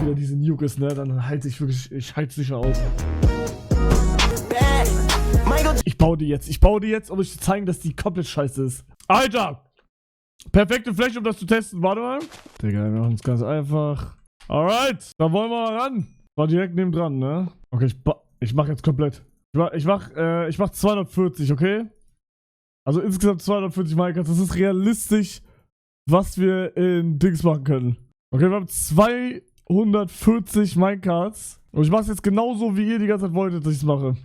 wieder diese Nukes, ne? Dann halte ich wirklich, ich halte es nicht mehr aus. Ich baue die jetzt, um euch zu zeigen, dass die komplett scheiße ist. Alter! Perfekte Fläche, um das zu testen. Warte mal. Digga, wir machen es ganz einfach. Alright, da wollen wir mal ran. War direkt nebendran, ne? Okay, ich mach jetzt komplett. Ich mach 240, okay? Also insgesamt 240 Minecrafts. Das ist realistisch, was wir in Dings machen können. Okay, wir haben 240 Minecrafts. Und ich mach's jetzt genauso, wie ihr die ganze Zeit wolltet, dass ich's mache.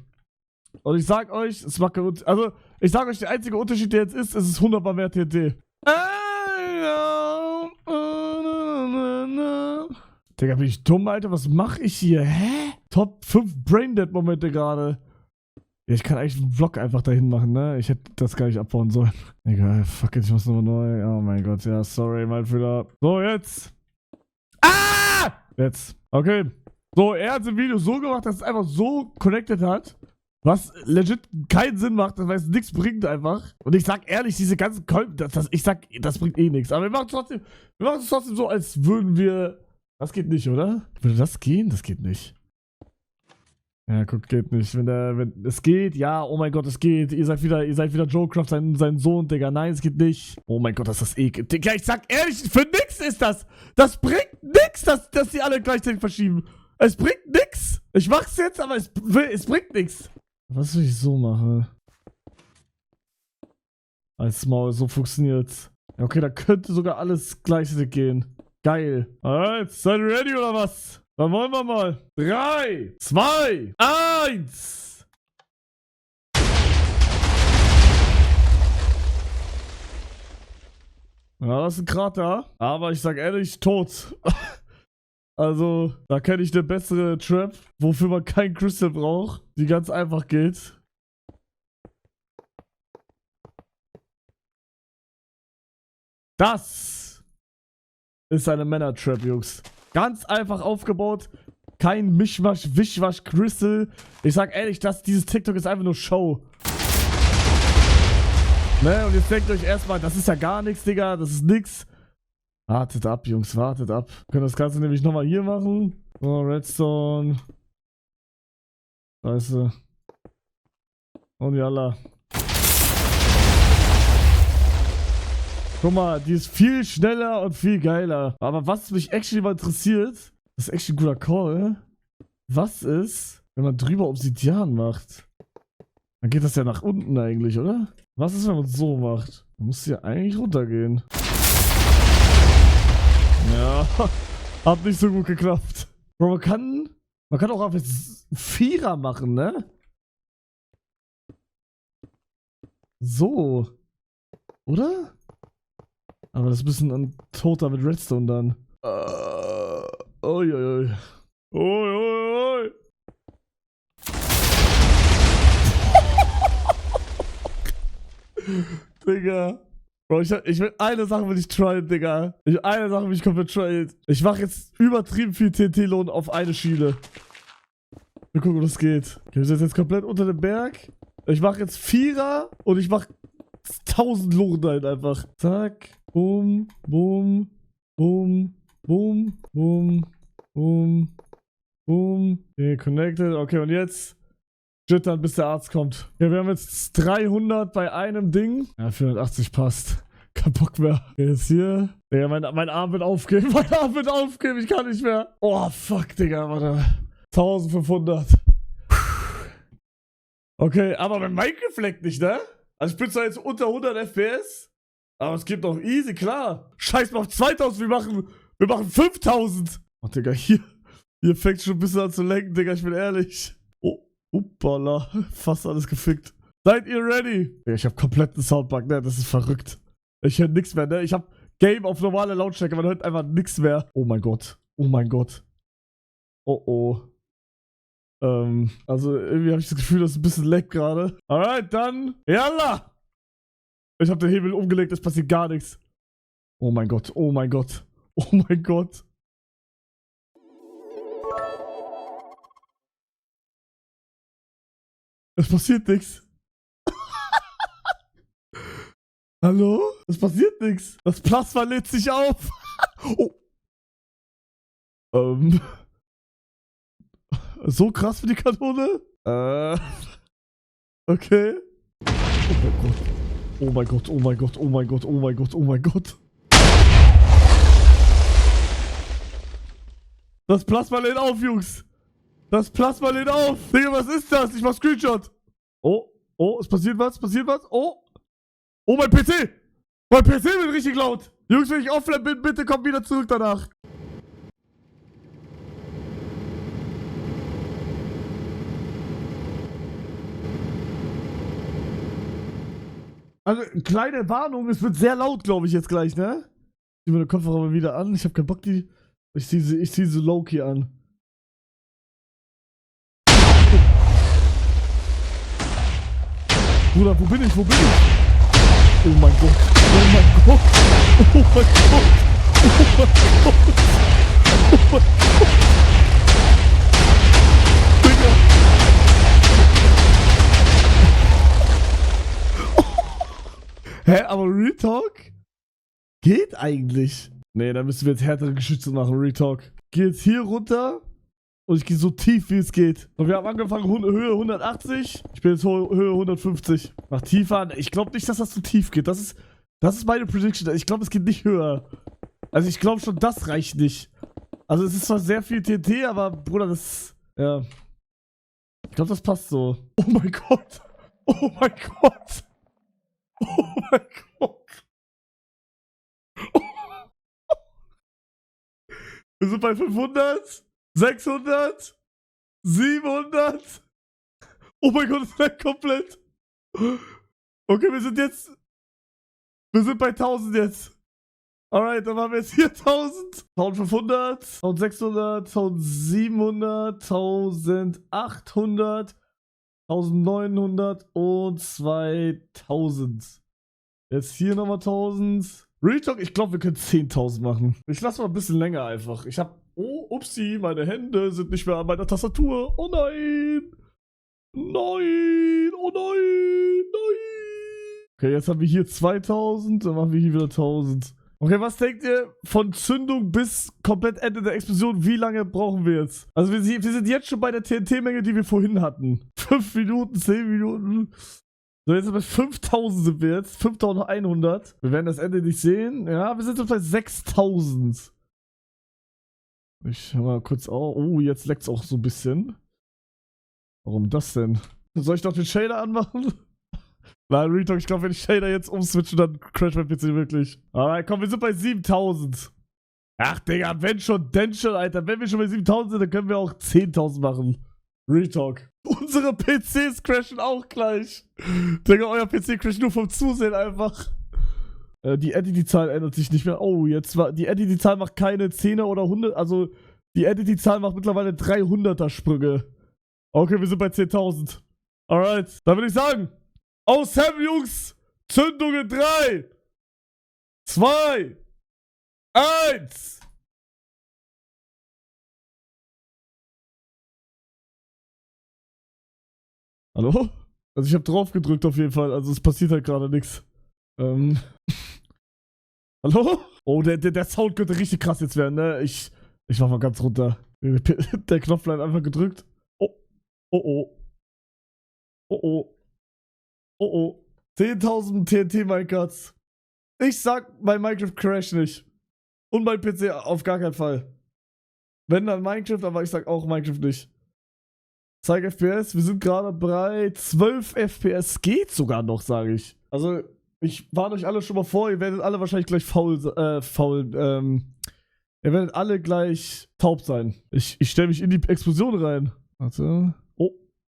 Und ich sag euch, es macht keinen Unterschied. Also, ich sag euch, der einzige Unterschied, der jetzt ist, es ist 100 mal mehr TNT. Digga, bin ich dumm, Alter? Was mache ich hier? Hä? Top 5 Braindead-Momente gerade. Ja, ich kann eigentlich einen Vlog einfach dahin machen, ne? Ich hätte das gar nicht abbauen sollen. Egal, fuck it, ich muss nochmal neu. Oh mein Gott, ja, sorry, mein Fehler. So, jetzt. Ah! Jetzt. Okay. So, er hat das Video so gemacht, dass es einfach so connected hat. Was legit keinen Sinn macht, weil es nichts bringt einfach. Und ich sag ehrlich, diese ganzen das bringt eh nichts. Aber wir machen es trotzdem so, als würden wir... Das geht nicht, oder? Würde das gehen? Das geht nicht. Ja, guck, geht nicht. Wenn es geht, ja, oh mein Gott, es geht. Ihr seid wieder Joecraft, sein Sohn, Digga. Nein, es geht nicht. Oh mein Gott, das ist ekel. Digga, ich sag ehrlich, für nix ist das. Das bringt nix, dass die alle gleichzeitig verschieben. Es bringt nix. Ich mach's jetzt, aber es bringt nix. Was will ich so machen? Als Maul, so funktioniert's. Okay, da könnte sogar alles gleichzeitig gehen. Geil. Alright, seid ihr ready oder was? Dann wollen wir mal. 3, 2, 1. Ja, das ist ein Krater. Aber ich sag ehrlich, tot. Also, da kenne ich eine bessere Trap, wofür man kein Crystal braucht, die ganz einfach geht. Das ist eine Männer-Trap, Jungs. Ganz einfach aufgebaut. Kein Mischmasch, Wischwasch, Crystal. Ich sag ehrlich, dieses TikTok ist einfach nur Show. Ne, und jetzt denkt euch erstmal, das ist ja gar nichts, Digga. Das ist nix. Wartet ab, Jungs, wartet ab. Wir können das Ganze nämlich nochmal hier machen. Oh, Redstone. Scheiße. Und yalla. Guck mal, die ist viel schneller und viel geiler. Aber was mich actually mal interessiert, das ist echt ein guter Call. Was ist, wenn man drüber Obsidian macht? Dann geht das ja nach unten eigentlich, oder? Was ist, wenn man es so macht? Dann muss sie ja eigentlich runtergehen. Ja, hat nicht so gut geklappt. Bro, man kann auch einfach Vierer machen, ne? So. Oder? Aber das ist ein bisschen ein Toter mit Redstone dann. Uiuiui. Uiuiui. Digga. Bro, eine Sache will ich tryen, Digga. Eine Sache will ich komplett tryen. Ich mach jetzt übertrieben viel TNT-Lohn auf eine Schiene. Wir gucken, ob das geht. Okay, wir sind jetzt komplett unter dem Berg. Ich mach jetzt Vierer und ich mach 1000 Lohn rein einfach. Zack. Boom, boom, boom, boom, boom, boom, boom. Okay, connected. Okay, und jetzt jittern, bis der Arzt kommt. Okay, wir haben jetzt 300 bei einem Ding. Ja, 480 passt. Kein Bock mehr. Okay, jetzt hier. Digga, mein Arm wird aufgeben. Mein Arm wird aufgeben. Ich kann nicht mehr. Oh, fuck, Digga, warte. 1500. Okay, aber mein Minecraft leckt nicht, ne? Also ich bin zwar jetzt unter 100 FPS, aber es geht doch easy, klar. Scheiß mal auf 2000, wir machen 5000. Oh, Digga, hier fängt schon ein bisschen an zu lenken, Digga, ich bin ehrlich. Oh, uppala, fast alles gefickt. Seid ihr ready? Digga, ich hab kompletten Soundbug, ne, das ist verrückt. Ich höre nichts mehr, ne, ich hab Game auf normale Lautstärke, man hört einfach nichts mehr. Oh mein Gott, oh mein Gott. Oh, oh. Also irgendwie habe ich das Gefühl, dass es ein bisschen leckt gerade. Alright, dann, yalla! Ich habe den Hebel umgelegt, es passiert gar nichts. Oh mein Gott, oh mein Gott, oh mein Gott. Es passiert nichts. Hallo? Es passiert nichts. Das Plasma lädt sich auf. Oh. Ähm. So krass wie die Kanone? Okay. Oh mein Gott. Oh mein Gott, oh mein Gott, oh mein Gott, oh mein Gott. Das Plasma lädt auf, Jungs. Das Plasma lädt auf. Digga, was ist das? Ich mach Screenshot. Oh, es passiert was, Oh, mein PC. Mein PC wird richtig laut. Jungs, wenn ich offline bin, bitte kommt wieder zurück danach. Also, kleine Warnung, es wird sehr laut, glaube ich, jetzt gleich, ne? Ich zieh meine Kopfhörer wieder an. Ich habe keinen Bock, die. Ich zieh sie low-key an. Bruder, wo bin ich? Oh mein Gott. Oh mein Gott. Oh mein Gott. Oh mein Gott. Oh mein Gott. Digga. Hä, aber Retalk? Geht eigentlich. Nee, da müssen wir jetzt härtere Geschütze machen, Retalk. Geh jetzt hier runter und ich gehe so tief, wie es geht. Und wir haben angefangen Höhe 180. Ich bin jetzt Höhe 150. Mach tiefer. Ich glaube nicht, dass das so tief geht. Das ist meine Prediction. Ich glaube, es geht nicht höher. Also ich glaube schon, das reicht nicht. Also es ist zwar sehr viel TNT, aber Bruder, das... Ja. Ich glaube, das passt so. Oh mein Gott. Oh mein Gott. Oh mein Gott. Wir sind bei 500, 600, 700. Oh mein Gott, das leckt komplett. Okay, wir sind bei 1000 jetzt. Alright, dann haben wir jetzt hier 1000, 1500, 1600, 1700, 1800, 1900 und 2000. Jetzt hier nochmal 1000. Retalk, ich glaube, wir können 10.000 machen. Ich lasse mal ein bisschen länger einfach. Ich habe... Oh, upsie, meine Hände sind nicht mehr an meiner Tastatur. Oh nein. Nein. Oh nein. Nein. Okay, jetzt haben wir hier 2000. Dann machen wir hier wieder 1000. Okay, was denkt ihr von Zündung bis komplett Ende der Explosion? Wie lange brauchen wir jetzt? Also wir sind jetzt schon bei der TNT-Menge, die wir vorhin hatten. 5 Minuten, 10 Minuten... So, jetzt bei 5000 sind wir jetzt. 5100. Wir werden das Ende nicht sehen. Ja, wir sind jetzt bei 6000. Ich hör mal kurz auf. Oh, jetzt leckt's auch so ein bisschen. Warum das denn? Soll ich noch den Shader anmachen? Nein, Retalk, ich glaube, wenn ich Shader jetzt umswitche, dann crasht mein PC wirklich. Alright, komm, wir sind bei 7000. Ach, Digga, wenn schon, denn schon, Alter. Wenn wir schon bei 7000 sind, dann können wir auch 10.000 machen. Retalk. Unsere PCs crashen auch gleich. Digga, euer PC crasht nur vom Zusehen einfach. Die Entity-Zahl ändert sich nicht mehr. Oh, jetzt war die Entity-Zahl macht keine 10er oder 100. Also, die Entity-Zahl macht mittlerweile 300er-Sprünge. Okay, wir sind bei 10.000. Alright, dann würde ich sagen, aus Sam, Jungs, Zündung in 3, 2, 1. Hallo? Also ich habe drauf gedrückt auf jeden Fall, also es passiert halt gerade nichts. Hallo? Oh, der Sound könnte richtig krass jetzt werden, ne? Ich mach mal ganz runter. Der Knopf bleibt einfach gedrückt. Oh. Oh oh. Oh oh. Oh oh. 10.000 TNT-Minecarts. Ich sag mein Minecraft Crash nicht. Und mein PC auf gar keinen Fall. Wenn dann Minecraft, aber ich sag auch Minecraft nicht. Zeig FPS, wir sind gerade bei 12 FPS. Geht sogar noch, sage ich. Also, ich warne euch alle schon mal vor, ihr werdet alle wahrscheinlich gleich ihr werdet alle gleich taub sein. Ich stelle mich in die Explosion rein. Warte. Oh.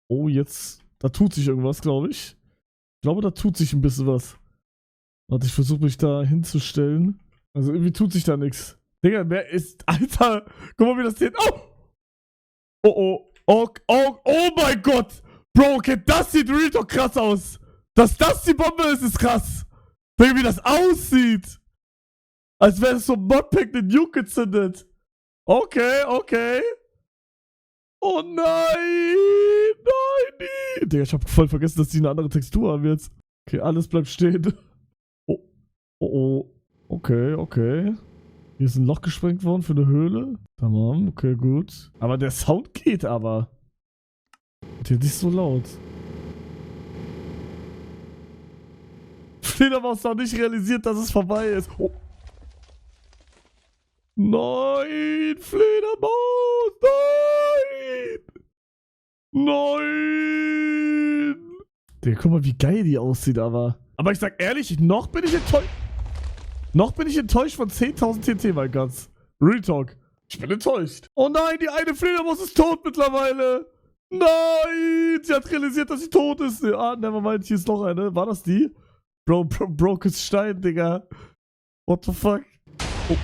Oh, jetzt. Da tut sich irgendwas, glaube ich. Ich glaube, da tut sich ein bisschen was. Warte, ich versuche mich da hinzustellen. Also, irgendwie tut sich da nichts. Digga, wer ist. Alter! Guck mal, wie das geht. Oh! Oh, oh. Oh mein Gott! Bro, okay, das sieht Retalk krass aus. Dass das die Bombe ist, ist krass. Wie das aussieht. Als wäre es so ein Modpack den Nuke gezündet. Okay, okay. Oh nein! Nein! Digga, ich hab voll vergessen, dass die eine andere Textur haben jetzt. Okay, alles bleibt stehen. Oh. Oh oh. Okay, okay. Hier ist ein Loch gesprengt worden für eine Höhle. Tamam, okay, gut. Aber der Sound geht aber. Der ist nicht so laut. Fledermaus noch nicht realisiert, dass es vorbei ist. Oh. Nein, Fledermaus, nein! Nein! Digga, guck mal, wie geil die aussieht, aber. Aber ich sag ehrlich, noch bin ich enttäuscht. Noch bin ich enttäuscht von 10.000 TNT, mein Gott. Real Talk. Ich bin enttäuscht. Oh nein, die eine Fledermaus ist tot mittlerweile. Nein! Sie hat realisiert, dass sie tot ist. Ah, nevermind, hier ist noch eine. War das die? Bro, Brokes Stein, Digga. What the fuck? Oh.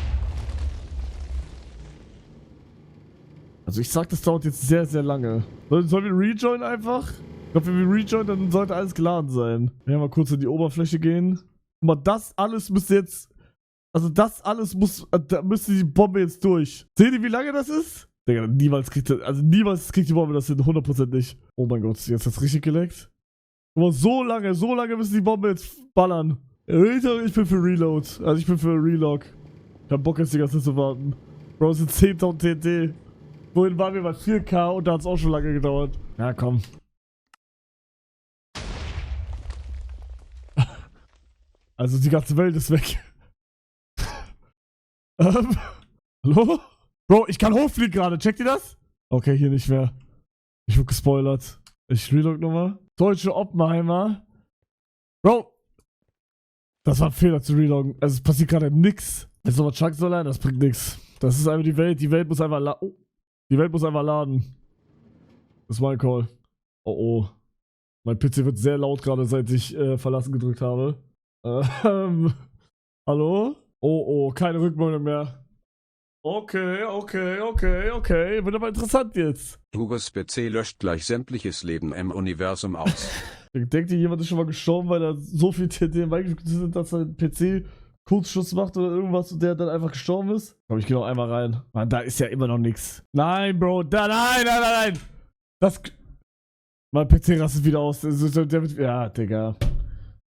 Also ich sag, das dauert jetzt sehr, sehr lange. Sollen wir rejoinen einfach? Ich glaube, wenn wir rejoinen, dann sollte alles geladen sein. Ja, mal kurz in die Oberfläche gehen. Guck mal, das alles müsste jetzt... Also das alles muss... Da müsste die Bombe jetzt durch. Seht ihr, wie lange das ist? Digga, niemals kriegt die Bombe das hin. 100% nicht. Oh mein Gott, jetzt hat's richtig geleckt. Guck mal, so lange müssen die Bombe jetzt ballern. Ich bin für Reload. Also ich bin für Relog. Ich hab Bock jetzt die ganze Zeit zu warten. Bro, es sind 10.000 TNT. Wohin waren wir bei 4K und da hat es auch schon lange gedauert. Ja, komm. Also die ganze Welt ist weg. Hallo? Bro, ich kann hochfliegen gerade. Checkt ihr das? Okay, hier nicht mehr. Ich wurde gespoilert. Ich relog nochmal. Deutsche Oppenheimer. Bro. Das war ein Fehler zu reloggen. Also es passiert gerade nix. Jetzt nochmal Chunks allein, das bringt nix. Das ist einfach die Welt. Die Welt muss einfach laden. Oh. Die Welt muss einfach laden. Das ist mein Call. Oh oh. Mein PC wird sehr laut gerade, seit ich verlassen gedrückt habe. Hallo? Oh oh, keine Rückmeldung mehr. Okay. Wird aber interessant jetzt. Hugos PC löscht gleich sämtliches Leben im Universum aus. Denkt ihr, jemand ist schon mal gestorben, weil da so viel TNT im Minecraft sind, dass sein PC Kurzschluss macht oder irgendwas und der dann einfach gestorben ist? Komm, ich geh noch einmal rein. Mann, da ist ja immer noch nichts. Nein, Bro. Nein. Das... Mein PC rastet wieder aus. Ja, Digga.